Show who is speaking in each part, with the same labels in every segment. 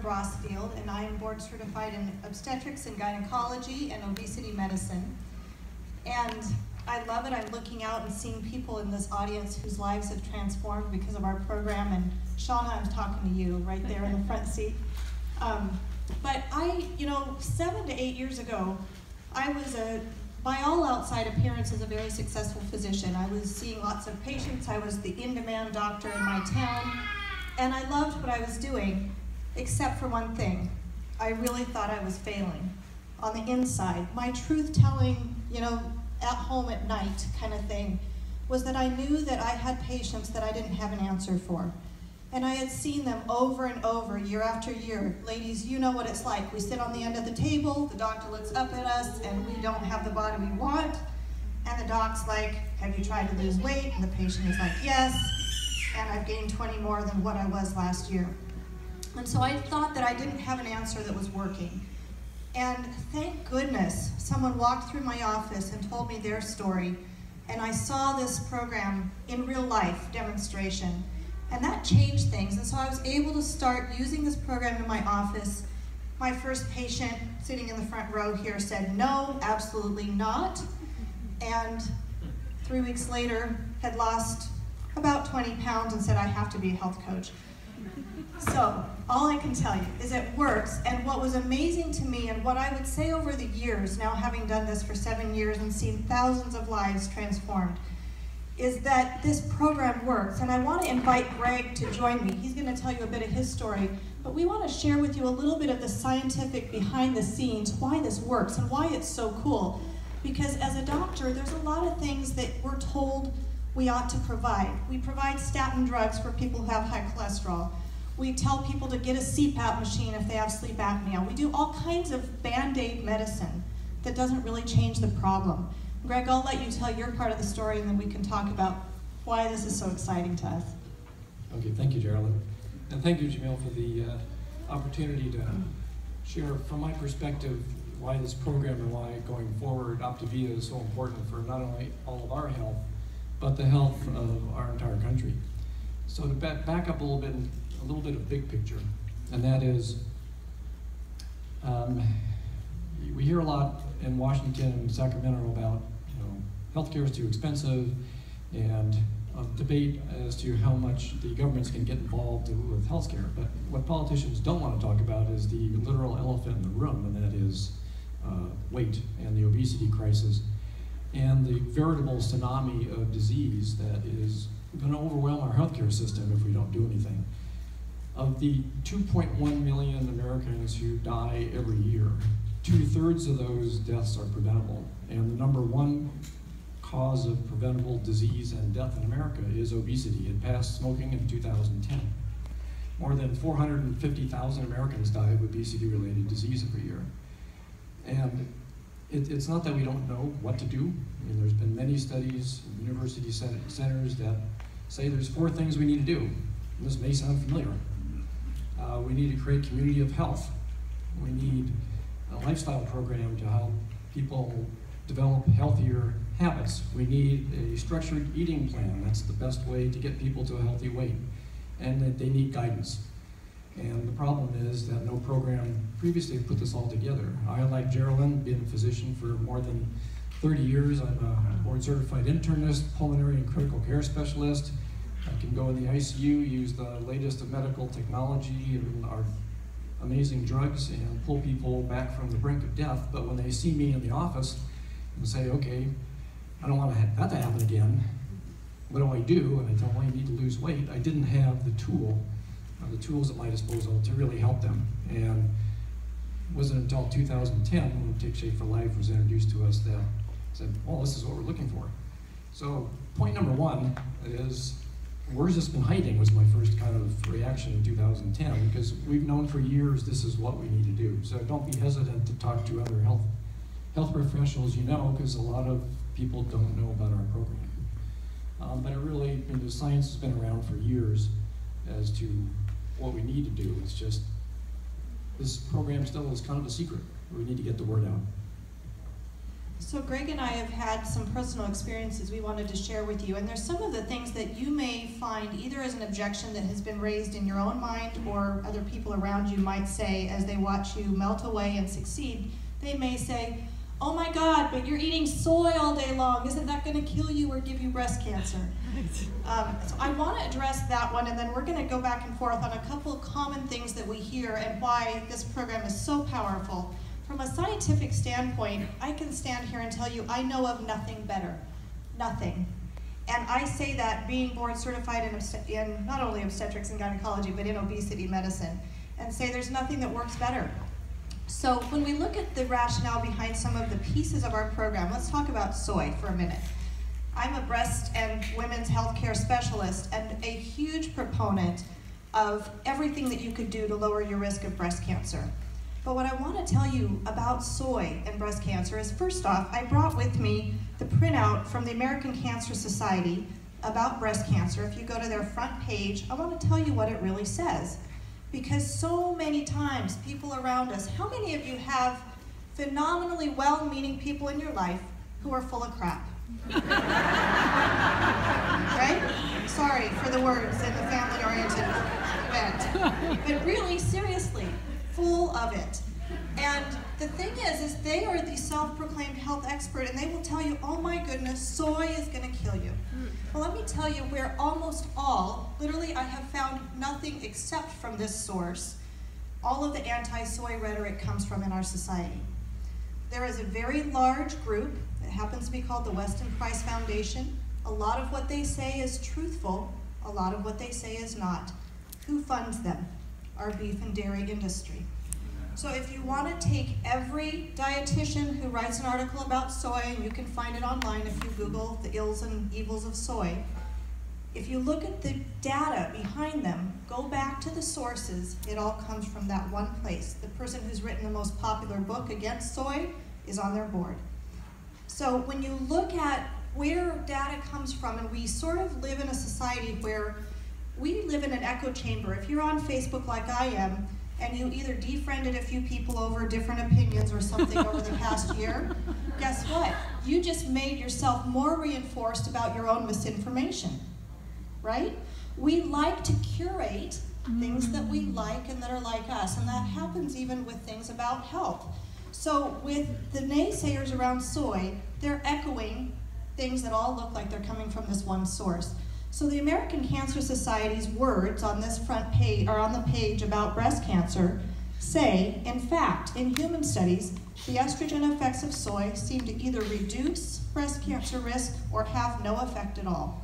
Speaker 1: Brossfield, and I am board certified in obstetrics and gynecology and obesity medicine. And I love it. I'm looking out and seeing people in this audience whose lives have transformed because of our program. And Shauna, I'm talking to you right there in the front seat. But 7 to 8 years ago, I was by all outside appearances, a very successful physician. I was seeing lots of patients. I was the in-demand doctor in my town. And I loved what I was doing, except for one thing. I really thought I was failing on the inside. My truth-telling, at home at night kind of thing, was that I knew that I had patients that I didn't have an answer for. And I had seen them over and over, year after year. Ladies, you know what it's like. We sit on the end of the table, the doctor looks up at us, and we don't have the body we want. And the doc's like, have you tried to lose weight? And the patient is like, yes. And I've gained 20 more than what I was last year. And so I thought that I didn't have an answer that was working. And thank goodness someone walked through my office and told me their story. And I saw this program in real life demonstration. And that changed things. And so I was able to start using this program in my office. My first patient sitting in the front row here said, no, absolutely not. And 3 weeks later had lost about 20 pounds and said, I have to be a health coach. So all I can tell you is it works. And what was amazing to me, and what I would say over the years, now having done this for 7 years and seen thousands of lives transformed, is that this program works. And I want to invite Greg to join me. He's going to tell you a bit of his story, but we want to share with you a little bit of the scientific behind the scenes, why this works and why it's so cool. Because as a doctor, there's a lot of things that we're told we ought to provide. We provide statin drugs for people who have high cholesterol. We tell people to get a CPAP machine if they have sleep apnea. We do all kinds of Band-Aid medicine that doesn't really change the problem. Greg, I'll let you tell your part of the story, and then we can talk about why this is so exciting to us.
Speaker 2: Okay, thank you, Jeralyn. And thank you, Jamil, for the opportunity to share from my perspective why this program and why going forward Optavia is so important for not only all of our health, but the health of our entire country. So to back up a little bit of big picture, and that is, we hear a lot in Washington and Sacramento about, healthcare is too expensive, and a debate as to how much the governments can get involved with healthcare. But what politicians don't want to talk about is the literal elephant in the room, and that is weight and the obesity crisis, and the veritable tsunami of disease that is going to overwhelm our healthcare system if we don't do anything. Of the 2.1 million Americans who die every year, 2/3 of those deaths are preventable. And the number one cause of preventable disease and death in America is obesity. It passed smoking in 2010. More than 450,000 Americans die of obesity-related disease every year. And it's not that we don't know what to do. I mean, there's been many studies in university centers that say there's 4 things we need to do. And this may sound familiar. We need to create community of health. We need a lifestyle program to help people develop healthier habits. We need a structured eating plan. That's the best way to get people to a healthy weight. And that they need guidance. And the problem is that no program previously put this all together. I, like Jeralyn, been a physician for more than 30 years. I'm a board certified internist, pulmonary and critical care specialist. I can go in the ICU, use the latest of medical technology and our amazing drugs and pull people back from the brink of death. But when they see me in the office and say, okay, I don't want that to happen again, what do I do? And I tell them, well, you need to lose weight. I didn't have the tools at my disposal to really help them. And it wasn't until 2010 when Take Shape for Life was introduced to us that said, well, this is what we're looking for. So point number 1 is, where's this been hiding, was my first kind of reaction in 2010, because we've known for years this is what we need to do. So don't be hesitant to talk to other health professionals because a lot of people don't know about our program. But it really, the science has been around for years as to what we need to do. It's just, this program still is kind of a secret. We need to get the word out.
Speaker 1: So Greg and I have had some personal experiences we wanted to share with you, and there's some of the things that you may find either as an objection that has been raised in your own mind, or other people around you might say as they watch you melt away and succeed. They may say, oh my God, but you're eating soy all day long. Isn't that going to kill you or give you breast cancer? So I want to address that one, and then we're going to go back and forth on a couple of common things that we hear and why this program is so powerful. From a scientific standpoint, I can stand here and tell you I know of nothing better. Nothing. And I say that being board certified in not only obstetrics and gynecology, but in obesity medicine, and say there's nothing that works better. So when we look at the rationale behind some of the pieces of our program, let's talk about soy for a minute. I'm a breast and women's healthcare specialist and a huge proponent of everything that you could do to lower your risk of breast cancer. But what I want to tell you about soy and breast cancer is, first off, I brought with me the printout from the American Cancer Society about breast cancer. If you go to their front page, I want to tell you what it really says. Because so many times, people around us, how many of you have phenomenally well-meaning people in your life who are full of crap? Right? Sorry for the words in the family-oriented event. But really, seriously, full of it. And the thing is they are the self-proclaimed health expert, and they will tell you, oh my goodness, soy is going to kill you. Well, let me tell you where almost all, literally I have found nothing except from this source, all of the anti-soy rhetoric comes from in our society. There is a very large group that happens to be called the Weston Price Foundation. A lot of what they say is truthful, a lot of what they say is not. Who funds them? Our beef and dairy industry. So if you want to take every dietitian who writes an article about soy, and you can find it online if you Google the ills and evils of soy, if you look at the data behind them, go back to the sources, it all comes from that one place. The person who's written the most popular book against soy is on their board. So when you look at where data comes from, and we sort of live in a society where we live in an echo chamber. If you're on Facebook like I am, and you either defriended a few people over different opinions or something over the past year, guess what? You just made yourself more reinforced about your own misinformation, right? We like to curate things that we like and that are like us, and that happens even with things about health. So with the naysayers around soy, they're echoing things that all look like they're coming from this one source. So the American Cancer Society's words on this front page, or on the page about breast cancer, say, in fact, in human studies, the estrogen effects of soy seem to either reduce breast cancer risk or have no effect at all.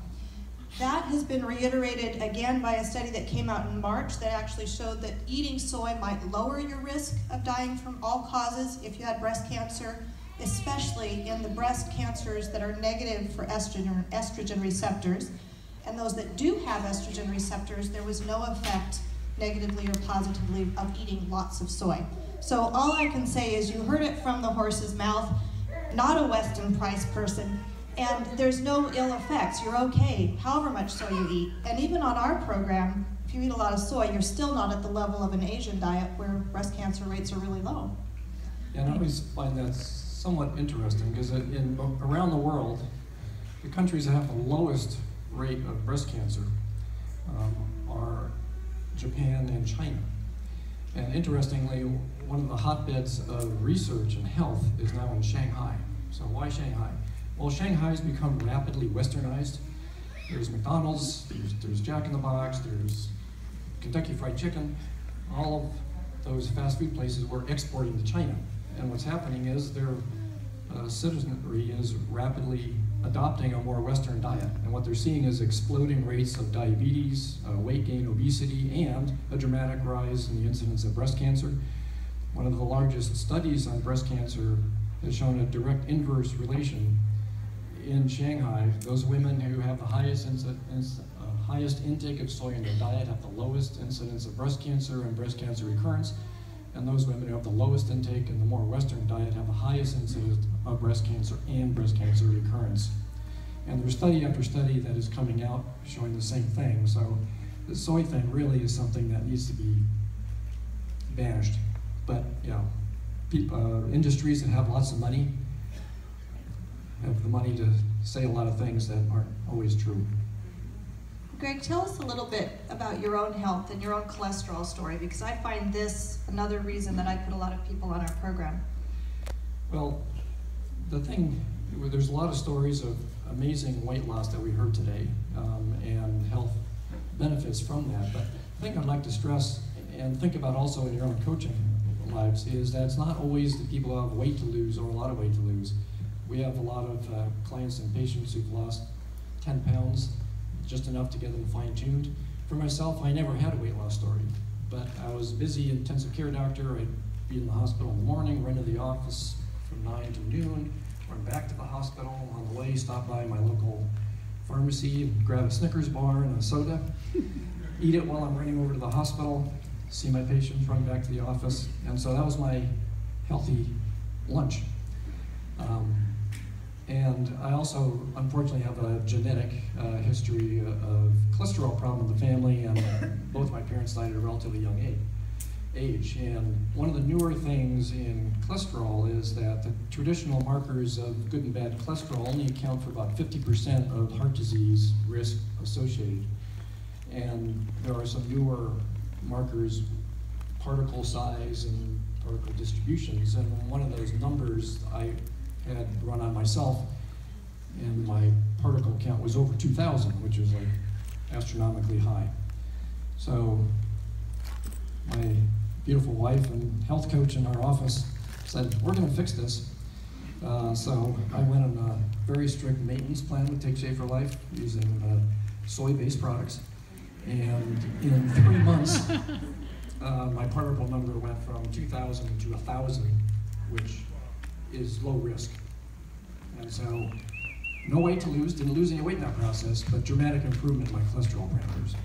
Speaker 1: That has been reiterated again by a study that came out in March that actually showed that eating soy might lower your risk of dying from all causes if you had breast cancer, especially in the breast cancers that are negative for estrogen receptors. And those that do have estrogen receptors, there was no effect negatively or positively of eating lots of soy. So all I can say is you heard it from the horse's mouth, not a Weston Price person, and there's no ill effects. You're okay, however much soy you eat. And even on our program, if you eat a lot of soy, you're still not at the level of an Asian diet where breast cancer rates are really low.
Speaker 2: Yeah, and I always find that somewhat interesting because around the world, the countries that have the lowest rate of breast cancer are Japan and China. And interestingly, one of the hotbeds of research and health is now in Shanghai. So why Shanghai? Well, Shanghai's become rapidly westernized. There's McDonald's, there's Jack in the Box, there's Kentucky Fried Chicken. All of those fast food places were exporting to China. And what's happening is their citizenry is rapidly adopting a more Western diet. And what they're seeing is exploding rates of diabetes, weight gain, obesity, and a dramatic rise in the incidence of breast cancer. One of the largest studies on breast cancer has shown a direct inverse relation. In Shanghai, those women who have the highest intake of soy in their diet have the lowest incidence of breast cancer and breast cancer recurrence. And those women who have the lowest intake in the more Western diet have the highest incidence of breast cancer and breast cancer recurrence. And there's study after study that is coming out showing the same thing. So the soy thing really is something that needs to be banished. But you know, industries that have lots of money have the money to say a lot of things that aren't always true.
Speaker 1: Greg, tell us a little bit about your own health and your own cholesterol story, because I find this another reason that I put a lot of people on our program.
Speaker 2: Well, the thing, there's a lot of stories of amazing weight loss that we heard today, and health benefits from that. But the thing I'd like to stress and think about also in your own coaching lives is that it's not always the people who have weight to lose or a lot of weight to lose. We have a lot of clients and patients who've lost 10 pounds, just enough to get them fine-tuned. For myself, I never had a weight loss story, but I was a busy intensive care doctor. I'd be in the hospital in the morning, run to the office from 9 to noon, run back to the hospital. On the way, stop by my local pharmacy, grab a Snickers bar and a soda, eat it while I'm running over to the hospital, see my patients, run back to the office. And so that was my healthy lunch. And I also, unfortunately, have a genetic history of cholesterol problem in the family, and both my parents died at a relatively young age. And one of the newer things in cholesterol is that the traditional markers of good and bad cholesterol only account for about 50% of heart disease risk associated. And there are some newer markers, particle size and particle distributions, and one of those numbers I had run on myself, and my particle count was over 2,000, which is like astronomically high. So my beautiful wife and health coach in our office said, we're going to fix this. So I went on a very strict maintenance plan with Take Czer for Life using soy-based products. And in 3 months, my particle number went from 2,000 to 1,000, which is low risk. And so no weight to lose, didn't lose any weight in that process, but dramatic improvement in my cholesterol parameters.